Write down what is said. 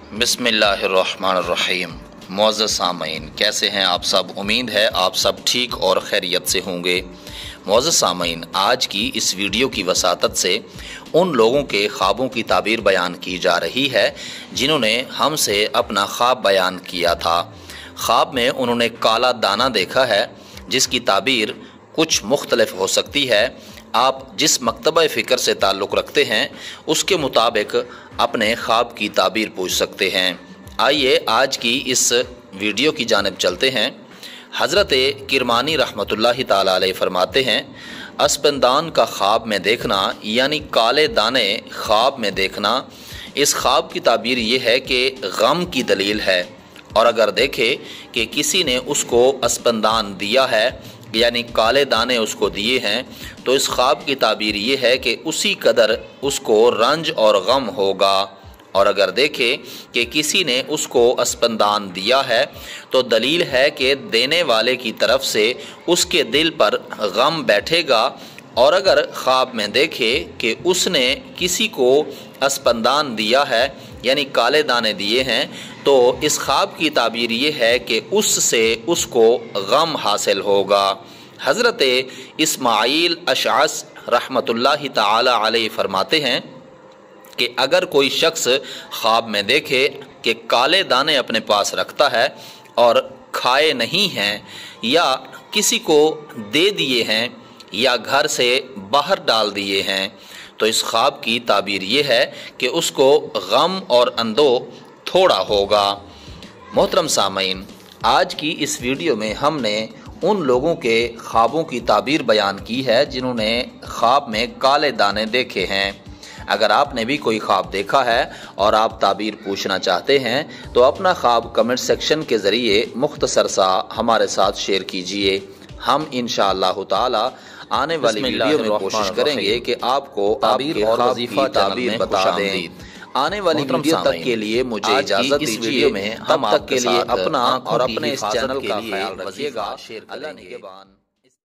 बिस्मिल्लाहिर्रहमानिर्रहीम। मुअज़्ज़ज़ सामईन, कैसे हैं आप सब? उम्मीद है आप सब ठीक और खैरियत से होंगे। मुअज़्ज़ज़ सामईन, आज की इस वीडियो की वसातत से उन लोगों के ख्वाबों की ताबीर बयान की जा रही है जिन्होंने हमसे अपना ख्वाब बयान किया था। ख्वाब में उन्होंने काला दाना देखा है जिसकी ताबीर कुछ मुख्तलिफ हो सकती है। आप जिस मकतबा फ़िक्र से ताल्लुक़ रखते हैं उसके मुताबिक अपने ख्वाब की ताबीर पूछ सकते हैं। आइए आज की इस वीडियो की जानिब चलते हैं। हज़रत किरमानी रहमतुल्लाहि ताला अलैह फरमाते हैं, अस्पंदान का ख्वाब में देखना यानी काले दाने ख्वाब में देखना, इस ख्वाब की ताबीर ये है कि गम की दलील है। और अगर देखे कि किसी ने उसको अस्पंदान दिया है यानी काले दाने उसको दिए हैं, तो इस ख्वाब की ताबीर ये है कि उसी कदर उसको रंज और गम होगा। और अगर देखे कि किसी ने उसको अस्पंदान दिया है तो दलील है कि देने वाले की तरफ से उसके दिल पर गम बैठेगा। और अगर ख्वाब में देखे कि उसने किसी को अस्पंदान दिया है यानी काले दाने दिए हैं, तो इस ख्वाब की ताबीर ये है कि उससे उसको गम हासिल होगा। हज़रत इस्माईल अशअस रहमतुल्लाहि ताला अलैह फरमाते हैं कि अगर कोई शख्स ख्वाब में देखे कि काले दाने अपने पास रखता है और खाए नहीं हैं या किसी को दे दिए हैं या घर से बाहर डाल दिए हैं, तो इस ख्वाब की ताबीर ये है कि उसको गम और अंदो थोड़ा होगा। मोहतरम सामईन, आज की इस वीडियो में हमने उन लोगों के ख्वाबों की ताबीर बयान की है जिन्होंने ख्वाब में काले दाने देखे हैं। अगर आपने भी कोई ख्वाब देखा है और आप ताबीर पूछना चाहते हैं तो अपना ख्वाब कमेंट सेक्शन के ज़रिए मुख्तसर सा हमारे साथ शेयर कीजिए। हम इंशाअल्लाह ताला आने वाली वीडियो में कोशिश करेंगे कि आपको आपके ख्वाब की ताबीर बता दें। आने वाली वीडियो तक के लिए मुझे इजाज़त दीजिए। में हम तब तक के लिए अपना और अपने इस चैनल का ख्याल रखिएगा। अल्लाह निगहबान।